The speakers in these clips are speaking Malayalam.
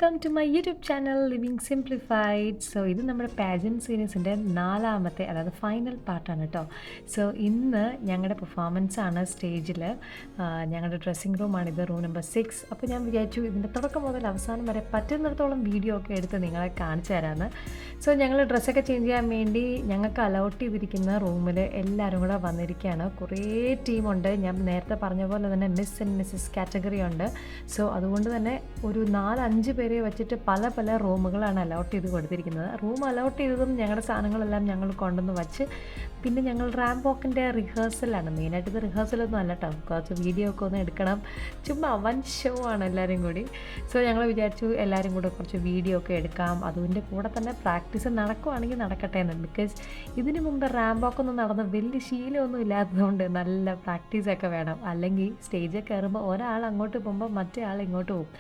Welcome to my YouTube channel living simplified. So ഇത് നമ്മുടെ പാജൻറ്റ് സീരീസിൻ്റെ 4ാമത്തെ അതായത് ഫൈനൽ പാർട്ടാണ് കേട്ടോ. സോ ഇന്ന് ഞങ്ങളുടെ പെർഫോമൻസാണ് സ്റ്റേജിൽ. ഞങ്ങളുടെ ഡ്രസ്സിങ് റൂമാണിത്, റൂം നമ്പർ 6. അപ്പോൾ ഞാൻ വിചാരിച്ചു ഇതിൻ്റെ തുടക്കം മുതൽ അവസാനം വരെ പറ്റുന്നിടത്തോളം വീഡിയോ ഒക്കെ എടുത്ത് നിങ്ങളെ കാണിച്ചു തരാമെന്ന്. സോ ഞങ്ങൾ ഡ്രസ്സൊക്കെ ചേഞ്ച് ചെയ്യാൻ വേണ്ടി ഞങ്ങൾക്ക് അലൗട്ട് ചെയ്തിരിക്കുന്ന റൂമിൽ എല്ലാവരും കൂടെ വന്നിരിക്കുകയാണ്. കുറേ ടീമുണ്ട്. ഞാൻ നേരത്തെ പറഞ്ഞ പോലെ തന്നെ മിസ് ആൻഡ് മിസ്സസ് കാറ്റഗറി ഉണ്ട്. സോ അതുകൊണ്ട് തന്നെ ഒരു 4-5 പേരെ വെച്ചിട്ട് പല പല റൂമുകളാണ് അലൗട്ട് ചെയ്ത് കൊടുത്തിരിക്കുന്നത്. റൂം അലൗട്ട് ചെയ്തതും ഞങ്ങളുടെ സാധനങ്ങളെല്ലാം ഞങ്ങൾ കൊണ്ടുവന്ന് വച്ച് പിന്നെ ഞങ്ങൾ റാമ്പ് വാക്കിൻ്റെ റിഹേഴ്സലാണ്. മെയിനായിട്ട് ഇത് റിഹേഴ്സലൊന്നും അല്ല കേട്ടോ, കുറച്ച് വീഡിയോ ഒക്കെ ഒന്ന് എടുക്കണം, ചുമ്മാ വൺ ഷോ ആണ് എല്ലാവരും കൂടി. സോ ഞങ്ങൾ വിചാരിച്ചു എല്ലാവരും കൂടെ കുറച്ച് വീഡിയോ ഒക്കെ എടുക്കാം, അതിൻ്റെ കൂടെ തന്നെ പ്രാക്ടീസ് നടക്കുവാണെങ്കിൽ നടക്കട്ടെ എന്ന്. ബിക്കോസ് ഇതിന് മുമ്പ് റാമ്പ് വാക്കൊന്നും നടന്ന വലിയ ശീലമൊന്നും ഇല്ലാത്തതുകൊണ്ട് നല്ല പ്രാക്ടീസൊക്കെ വേണം. അല്ലെങ്കിൽ സ്റ്റേജിൽ കയറുമ്പോൾ ഒരാൾ അങ്ങോട്ട് പോകുമ്പോൾ മറ്റേ ആൾ ഇങ്ങോട്ട് പോകും.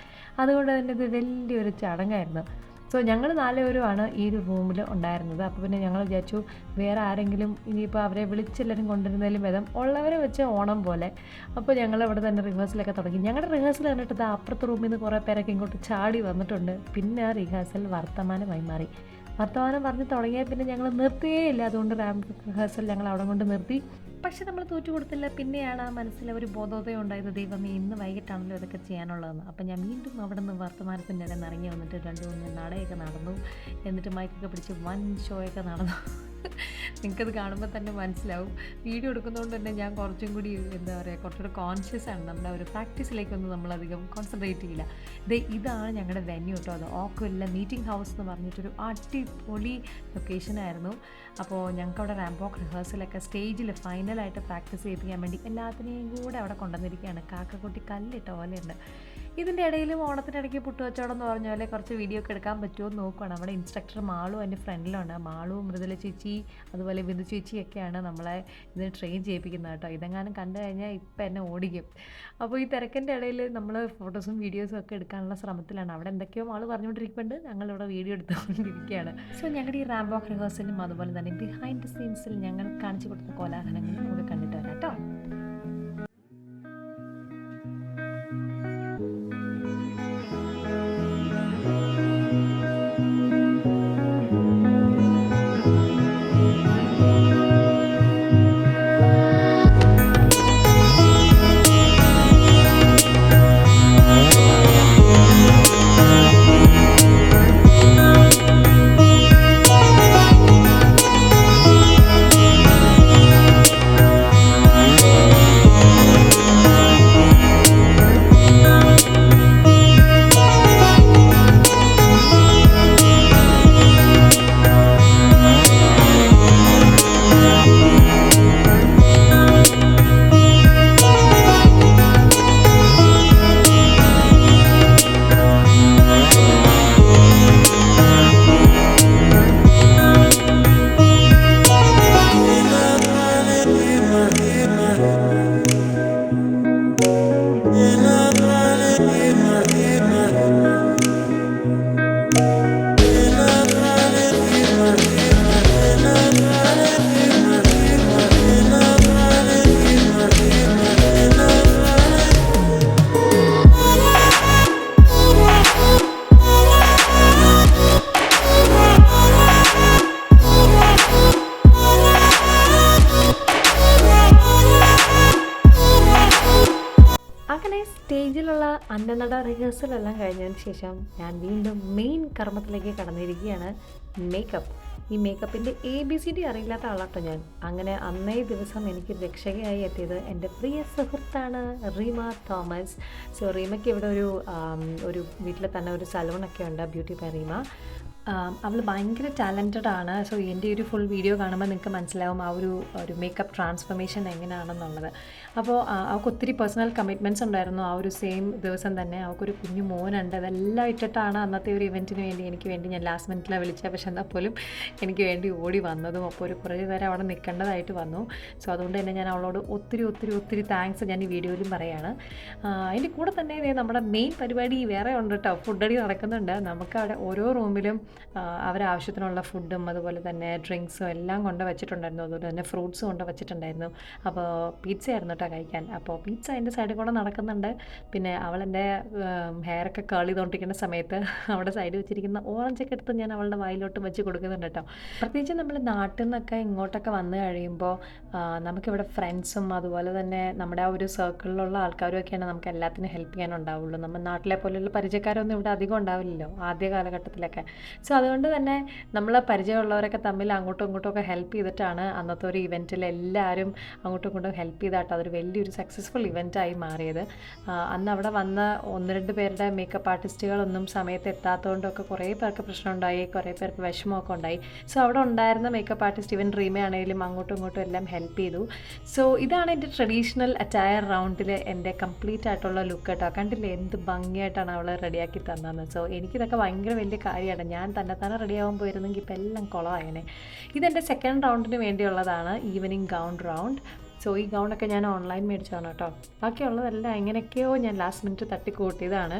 അതുകൊണ്ട് തന്നെ ഇത് വലിയൊരു ചടങ്ങായിരുന്നു. സോ ഞങ്ങൾ 4 പേരുമാണ് ഈ ഒരു റൂമിൽ ഉണ്ടായിരുന്നത്. അപ്പോൾ പിന്നെ ഞങ്ങൾ വിചാരിച്ചു വേറെ ആരെങ്കിലും ഇനിയിപ്പോൾ അവരെ വിളിച്ചെല്ലാവരും കൊണ്ടുവരുന്നതിലും ഭേദം ഉള്ളവരെ വെച്ച് ഓണം പോലെ. അപ്പോൾ ഞങ്ങൾ ഇവിടെ തന്നെ റിഹേഴ്സലൊക്കെ തുടങ്ങി. ഞങ്ങളുടെ റിഹേഴ്സൽ കണ്ടിട്ട് അപ്പുറത്തെ റൂമിൽ നിന്ന് കുറേ പേരൊക്കെ ഇങ്ങോട്ട് ചാടി വന്നിട്ടുണ്ട്. പിന്നെ ആ റിഹേഴ്സൽ വർത്തമാനമായി മാറി. വർത്തമാനം പറഞ്ഞ് തുടങ്ങിയാൽ പിന്നെ ഞങ്ങൾ നിർത്തുകയേ ഇല്ല. അതുകൊണ്ട് റാമ്പ് റിഹേഴ്സൽ ഞങ്ങൾ അവിടെ കൊണ്ട് നിർത്തി. പക്ഷെ നമ്മൾ തോറ്റു കൊടുത്തില്ല. പിന്നെയാണ് ആ മനസ്സിൽ ഒരു ബോധോദയം ഉണ്ടായത്, ദൈവമേ ഇന്ന് വൈകിട്ടാണല്ലോ ഇതൊക്കെ ചെയ്യാനുള്ളതെന്ന്. അപ്പം ഞാൻ വീണ്ടും അവിടെ നിന്ന് വർത്തമാനത്തിൻ്റെ ഇടയിൽ ഇറങ്ങി വന്നിട്ട് 2-3 നടയൊക്കെ നടന്നു. എന്നിട്ട് മൈക്കൊക്കെ പിടിച്ച് വൻ ഷോയൊക്കെ നടന്നു. നിങ്ങൾക്കത് കാണുമ്പോൾ തന്നെ മനസ്സിലാവും. വീഡിയോ എടുക്കുന്നതുകൊണ്ട് തന്നെ ഞാൻ കുറച്ചും കൂടി എന്താ പറയുക, കുറച്ചുകൂടെ കോൺഷ്യസ് ആണ്. നമ്മുടെ ഒരു പ്രാക്ടീസിലേക്കൊന്നും നമ്മളധികം കോൺസെൻട്രേറ്റ് ചെയ്യില്ല. ഇതാണ് ഞങ്ങളുടെ വെന്യൂ കേട്ടോ. അത് ഓക്കുവല്ല മീറ്റിംഗ് ഹൗസ് എന്ന് പറഞ്ഞിട്ടൊരു അടിപൊളി ലൊക്കേഷനായിരുന്നു. അപ്പോൾ ഞങ്ങൾക്ക് അവിടെ റാമ്പ് വാക്ക് റിഹേഴ്സലൊക്കെ സ്റ്റേജിൽ ഫൈനലായിട്ട് പ്രാക്ടീസ് ചെയ്യിപ്പിക്കാൻ വേണ്ടി എല്ലാത്തിനെയും കൂടെ അവിടെ കൊണ്ടുവന്നിരിക്കുകയാണ്. കാക്കക്കുട്ടി കല്ലിട്ട പോലെയുണ്ട്. ഇതിൻ്റെ ഇടയിലും ഓണത്തിനിടയ്ക്ക് പുട്ടുവച്ചോടം എന്ന് പറഞ്ഞ പോലെ കുറച്ച് വീഡിയോ ഒക്കെ എടുക്കാൻ പറ്റുമോ എന്ന് നോക്കുകയാണ്. നമ്മുടെ ഇൻസ്ട്രക്ടർ മാളു എൻ്റെ ഫ്രണ്ടിലുണ്ട്. മാളു, മൃദുല ചേച്ചി, അതുപോലെ ബിന്ദു ചേച്ചിയൊക്കെയാണ് നമ്മളെ ഇതിന് ട്രെയിൻ ചെയ്യിപ്പിക്കുന്നത് കേട്ടോ. ഇതെങ്ങാനും കണ്ടു കഴിഞ്ഞാൽ ഇപ്പം എന്നെ ഓടിക്കും. അപ്പോൾ ഈ തിരക്കിൻ്റെ ഇടയിൽ നമ്മൾ ഫോട്ടോസും വീഡിയോസും ഒക്കെ എടുക്കാനുള്ള ശ്രമത്തിലാണ്. അവിടെ എന്തൊക്കെയോ മാള് പറഞ്ഞുകൊണ്ടിരിക്കുന്നുണ്ട്, ഞങ്ങളിവിടെ വീഡിയോ എടുത്തുകൊണ്ടിരിക്കുകയാണ്. സോ ഞങ്ങളുടെ ഈ റാമ്പ് വാക്ക് റിഹേഴ്സലും അതുപോലെ തന്നെ ബിഹൈൻഡ് ദ സീൻസിൽ ഞങ്ങൾ കാണിച്ചു കൊടുത്ത കോലാഹലങ്ങളും നമുക്ക് കണ്ടിട്ട് വരാം കേട്ടോ. സ്റ്റേജിലുള്ള അന്നനട റിഹേഴ്സലെല്ലാം കഴിഞ്ഞതിന് ശേഷം ഞാൻ വീണ്ടും മെയിൻ കർമ്മത്തിലേക്ക് കടന്നിരിക്കുകയാണ്. മേക്കപ്പ്. ഈ മേക്കപ്പിൻ്റെ ABCD അറിയില്ലാത്ത ആളാട്ടോ ഞാൻ. അങ്ങനെ അന്നേ ദിവസം എനിക്ക് രക്ഷകയായി എത്തിയത് എൻ്റെ പ്രിയ സുഹൃത്താണ് റീമ തോമസ്. സോ റീമയ്ക്ക് ഇവിടെ ഒരു വീട്ടിൽ തന്നെ ഒരു സലൂണൊക്കെ ഉണ്ട്, ബ്യൂട്ടി ബൈ റീമ. അവൾ ഭയങ്കര ടാലൻറ്റഡ് ആണ്. സോ എൻ്റെ ഒരു ഫുൾ വീഡിയോ കാണുമ്പോൾ നിങ്ങൾക്ക് മനസ്സിലാവും ആ ഒരു മേക്കപ്പ് ട്രാൻസ്ഫർമേഷൻ എങ്ങനെയാണെന്നുള്ളത്. അപ്പോൾ അവൾക്ക് ഒത്തിരി പേഴ്സണൽ കമ്മിറ്റ്മെൻറ്റ്സ് ഉണ്ടായിരുന്നു. ആ ഒരു സെയിം ദിവസം തന്നെ അവൾക്കൊരു കുഞ്ഞു മോനുണ്ട്. അതെല്ലാം ഇട്ടിട്ടാണ് അന്നത്തെ ഒരു ഇവൻറ്റിന് വേണ്ടി എനിക്ക് വേണ്ടി ഞാൻ ലാസ്റ്റ് മിനിറ്റിലാണ് വിളിച്ചത്. പക്ഷെ എന്നാൽ പോലും എനിക്ക് വേണ്ടി ഓടി വന്നതും. അപ്പോൾ ഒരു കുറേ നേരം അവിടെ നിൽക്കേണ്ടതായിട്ട് വന്നു. സോ അതുകൊണ്ട് തന്നെ ഞാൻ അവളോട് ഒത്തിരി താങ്ക്സ് ഞാൻ ഈ വീഡിയോയിലും പറയുകയാണ്. അതിൻ്റെ കൂടെ തന്നെ നമ്മുടെ മെയിൻ പരിപാടി വേറെ ഉണ്ട് കേട്ടോ. ഫുഡടി നടക്കുന്നുണ്ട്. നമുക്ക് അവിടെ ഓരോ റൂമിലും അവരാവശ്യത്തിനുള്ള ഫുഡും അതുപോലെ തന്നെ ഡ്രിങ്ക്സും എല്ലാം കൊണ്ട് വെച്ചിട്ടുണ്ടായിരുന്നു. അതുപോലെ തന്നെ ഫ്രൂട്ട്സും കൊണ്ട് വെച്ചിട്ടുണ്ടായിരുന്നു. അപ്പോൾ പിസ്സ ആയിരുന്നു കേട്ടോ കഴിക്കാൻ. അപ്പോൾ പിസ്സ എൻ്റെ സൈഡിൽ കൂടെ നടക്കുന്നുണ്ട്. പിന്നെ അവളെൻ്റെ ഹെയറൊക്കെ കേൾ ചെയ്തുകൊണ്ടിരിക്കുന്ന സമയത്ത് അവിടെ സൈഡിൽ വെച്ചിരിക്കുന്ന ഓറഞ്ചൊക്കെ എടുത്ത് ഞാൻ അവളുടെ വായിലോട്ട് വെച്ച് കൊടുക്കുന്നുണ്ട് കേട്ടോ. പ്രത്യേകിച്ച് നമ്മൾ നാട്ടിൽ നിന്നൊക്കെ ഇങ്ങോട്ടൊക്കെ വന്നു കഴിയുമ്പോൾ നമുക്കിവിടെ ഫ്രണ്ട്സും അതുപോലെ തന്നെ നമ്മുടെ ആ ഒരു സർക്കിളിലുള്ള ആൾക്കാരും ഒക്കെയാണ് നമുക്ക് എല്ലാത്തിനും ഹെൽപ്പ് ചെയ്യാനുണ്ടാവുള്ളൂ. നമ്മൾ നാട്ടിലെ പോലെയുള്ള പരിചയക്കാരൊന്നും ഇവിടെ അധികം ഉണ്ടാവില്ലല്ലോ ആദ്യ കാലഘട്ടത്തിലൊക്കെ. സോ അതുകൊണ്ട് തന്നെ നമ്മൾ പരിചയമുള്ളവരൊക്കെ തമ്മിൽ അങ്ങോട്ടും ഇങ്ങോട്ടും ഒക്കെ ഹെൽപ്പ് ചെയ്തിട്ടാണ് അന്നത്തെ ഒരു ഇവൻറ്റിൽ എല്ലാവരും അങ്ങോട്ടും ഇങ്ങോട്ടും ഹെൽപ്പ് ചെയ്തിട്ട് അതൊരു വലിയൊരു സക്സസ്ഫുൾ ഇവൻറ്റായി മാറിയത്. അന്ന് അവിടെ വന്ന 1-2 പേരുടെ മേക്കപ്പ് ആർട്ടിസ്റ്റുകളൊന്നും സമയത്ത് എത്താത്തതുകൊണ്ടൊക്കെ കുറേ പേർക്ക് പ്രശ്നമുണ്ടായി, കുറേ പേർക്ക് വിഷമമൊക്കെ ഉണ്ടായി. സോ അവിടെ ഉണ്ടായിരുന്ന മേക്കപ്പ് ആർട്ടിസ്റ്റ് ഇവൻ റീമ ആണെങ്കിലും അങ്ങോട്ടും ഇങ്ങോട്ടും എല്ലാം ഹെൽപ്പ് ചെയ്തു. സോ ഇതാണ് എൻ്റെ ട്രഡീഷണൽ അറ്റയർ റൗണ്ടിൽ എൻ്റെ കംപ്ലീറ്റ് ആയിട്ടുള്ള ലുക്ക് കേട്ടോ. കണ്ടില്ലേ എന്ത് ഭംഗിയായിട്ടാണ് അവൾ റെഡിയാക്കി തന്നത്. സോ എനിക്കിതൊക്കെ ഭയങ്കര വലിയ കാര്യമാണ്. ഞാൻ തന്നെ റെഡിയാവാൻ പോയിരുന്നെങ്കിൽ ഇപ്പം എല്ലാം കുളമായേനെ. ഇതെൻ്റെ സെക്കൻഡ് റൗണ്ടിന് വേണ്ടിയുള്ളതാണ്, ഈവനിങ് ഗൗൺ റൗണ്ട്. സോ ഈ ഗൗണൊക്കെ ഞാൻ ഓൺലൈൻ മേടിച്ചതാണ് കേട്ടോ. ബാക്കിയുള്ളതെല്ലാം എങ്ങനെയൊക്കെയോ ഞാൻ ലാസ്റ്റ് മിനിറ്റ് തട്ടിക്കൂട്ടിയതാണ്.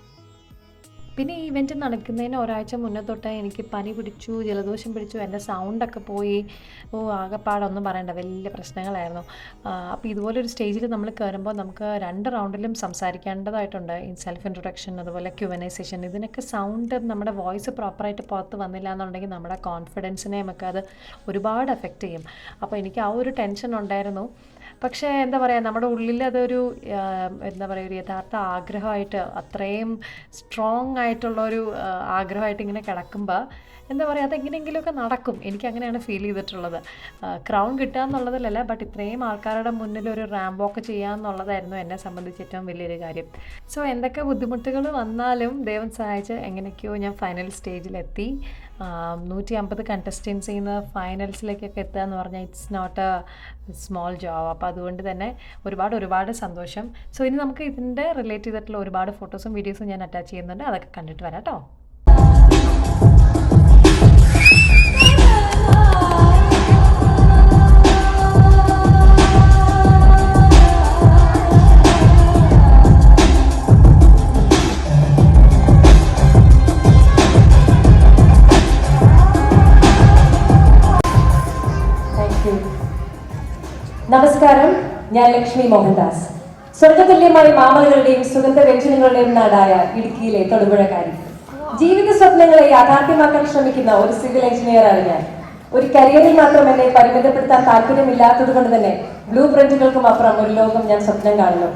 പിന്നെ ഈ ഇവൻറ്റ് നടക്കുന്നതിന് ഒരാഴ്ച മുന്നേ തൊട്ട് എനിക്ക് പനി പിടിച്ചു, ജലദോഷം പിടിച്ചു, എൻ്റെ സൗണ്ടൊക്കെ പോയി. ആകെപ്പാടൊന്നും പറയണ്ട, വലിയ പ്രശ്നങ്ങളായിരുന്നു. അപ്പോൾ ഇതുപോലൊരു സ്റ്റേജിൽ നമ്മൾ കയറുമ്പോൾ നമുക്ക് 2 റൗണ്ടിലും സംസാരിക്കേണ്ടതായിട്ടുണ്ട്. ഈ സെൽഫ് ഇൻട്രൊഡക്ഷൻ അതുപോലെ Q&A സെഷൻ. ഇതിനൊക്കെ സൗണ്ട് നമ്മുടെ വോയിസ് പ്രോപ്പറായിട്ട് പുറത്ത് വന്നില്ല എന്നുണ്ടെങ്കിൽ നമ്മുടെ കോൺഫിഡൻസിനെ നമുക്ക് അത് ഒരുപാട് എഫക്റ്റ് ചെയ്യും. അപ്പോൾ എനിക്ക് ആ ഒരു ടെൻഷൻ ഉണ്ടായിരുന്നു. പക്ഷേ എന്താ പറയുക, നമ്മുടെ ഉള്ളിൽ അതൊരു എന്താ പറയുക, ഒരു യഥാർത്ഥ ആഗ്രഹമായിട്ട്, അത്രയും സ്ട്രോങ് ആയിട്ടുള്ളൊരു ആഗ്രഹമായിട്ട് ഇങ്ങനെ കിടക്കുമ്പോൾ എന്താ പറയുക, അതെങ്ങനെയെങ്കിലുമൊക്കെ നടക്കും. എനിക്കങ്ങനെയാണ് ഫീൽ ചെയ്തിട്ടുള്ളത്. ക്രൗൺ കിട്ടുക എന്നുള്ളതിലല്ല, ബട്ട് ഇത്രയും ആൾക്കാരുടെ മുന്നിൽ ഒരു റാമ്പ് വോക്ക് ചെയ്യുക എന്നുള്ളതായിരുന്നു എന്നെ സംബന്ധിച്ച് ഏറ്റവും വലിയൊരു കാര്യം. സോ എന്തൊക്കെ ബുദ്ധിമുട്ടുകൾ വന്നാലും ദൈവം സഹായിച്ച് എങ്ങനെയൊക്കെയോ ഞാൻ ഫൈനൽ സ്റ്റേജിലെത്തി. 150 കണ്ടസ്റ്റൻസിൽ നിന്ന് ഫൈനൽസിലേക്കൊക്കെ എത്തുക എന്ന് പറഞ്ഞാൽ it's not a small job. അപ്പോൾ അതുകൊണ്ട് തന്നെ ഒരുപാട് സന്തോഷം. സോ ഇനി നമുക്ക് ഇതിൻ്റെ റിലേറ്റ് ചെയ്തിട്ടുള്ള ഒരുപാട് ഫോട്ടോസും വീഡിയോസും ഞാൻ അറ്റാച്ച് ചെയ്യുന്നുണ്ട്. അതൊക്കെ കണ്ടിട്ട് വരാം കേട്ടോ. നമസ്കാരം, ഞാൻ ലക്ഷ്മി മോഹൻദാസ്. സ്വർഗതുല്യമായ മാമലകളുടെയും സുഗന്ധ വ്യഞ്ജനങ്ങളുടെയും നാടായ ഇടുക്കിയിലെ തൊടുപുഴക്കാരി. ജീവിത സ്വപ്നങ്ങളെ യാഥാർത്ഥ്യമാക്കാൻ ശ്രമിക്കുന്ന ഒരു സിവിൽ എഞ്ചിനീയറാണ് ഞാൻ. ഒരു കരിയറിൽ മാത്രം എന്നെ പരിമിതപ്പെടുത്താൻ താല്പര്യമില്ലാത്തത് കൊണ്ട് തന്നെ ബ്ലൂ പ്രിന്റുകൾക്കും അപ്പുറം ഒരു ലോകം ഞാൻ സ്വപ്നം കാണുന്നു.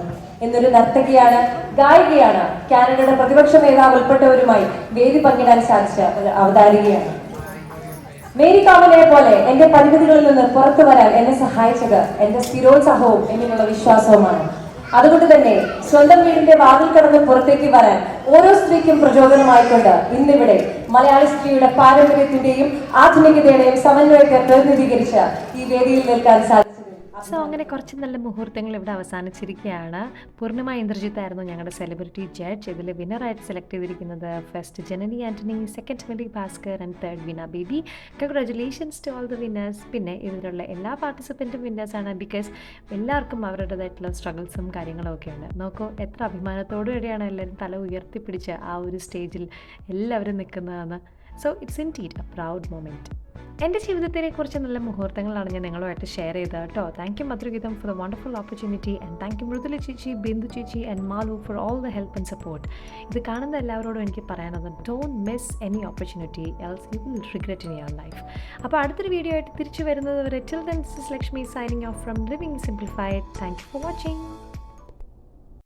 എന്നൊരു നർത്തകിയാണ്, ഗായികയാണ്, കാനഡയുടെ പ്രതിപക്ഷ നേതാവ് ഉൾപ്പെട്ടവരുമായി വേദി പങ്കിടാൻ സാധിച്ച ഒരു അവതാരികയാണ്. മേരി കോമനെ പോലെ എന്റെ പരിമിതികളിൽ നിന്ന് പുറത്തു വരാൻ എന്നെ സഹായിച്ചത് എന്റെ സ്ഥിരോത്സാഹവും എന്നിലുള്ള വിശ്വാസവുമാണ്. അതുകൊണ്ട് തന്നെ സ്വന്തം വീടിന്റെ വാതിൽ കടന്ന് പുറത്തേക്ക് വരാൻ ഓരോ സ്ത്രീക്കും പ്രചോദനമായിക്കൊണ്ട് ഇന്നിവിടെ മലയാളി സ്ത്രീയുടെ പാരമ്പര്യത്തിന്റെയും ആധുനികതയുടെയും സമന്വയത്തെ പ്രതിനിധീകരിച്ച ഈ വേദിയിൽ നിൽക്കാൻ സാധിച്ചു. സോ അങ്ങനെ കുറച്ച് നല്ല മുഹൂർത്തങ്ങൾ ഇവിടെ അവസാനിച്ചിരിക്കുകയാണ്. പൂർണിമ ഇന്ദ്രജിത്തായിരുന്നു ഞങ്ങളുടെ സെലിബ്രിറ്റി ജഡ്ജ്. ഇതിൽ വിന്നറായിട്ട് സെലക്ട് ചെയ്തിരിക്കുന്നത് first Janani Antony, second Mary Bhaskar and third Veena Baby. Congratulations to all the winners. പിന്നെ ഇതിലുള്ള എല്ലാ പാർട്ടിസിപ്പൻറ്റും വിന്നേഴ്സാണ്. ബിക്കോസ് എല്ലാവർക്കും അവരുടേതായിട്ടുള്ള സ്ട്രഗിൾസും കാര്യങ്ങളും ഒക്കെ ഉണ്ട്. നോക്കൂ എത്ര അഭിമാനത്തോടു കൂടിയാണ് എല്ലാവരും തല ഉയർത്തിപ്പിടിച്ച് ആ ഒരു സ്റ്റേജിൽ എല്ലാവരും നിൽക്കുന്നതെന്ന്. So it's indeed A proud moment. എൻ്റെ ജീവിതത്തിനെ കുറിച്ച് നല്ല മുഹൂർത്തങ്ങളാണ് ഞാൻ നിങ്ങളുമായിട്ട് ഷെയർ ചെയ്തത് കേട്ടോ. Thank you മധുരഗീതം for the wonderful opportunity and thank you Mridula ചേച്ചി, ബിന്ദു ചേച്ചി and Malu for all the help and support. ഇത് കാണുന്ന എല്ലാവരോടും എനിക്ക് പറയാനുള്ളത്, don't miss any opportunity else you will regret in your life. അപ്പോൾ അടുത്തൊരു വീഡിയോ ആയിട്ട് തിരിച്ചു വരുന്നത് വരെ till then this is Lakshmi signing off from living simplified. Thank you for watching.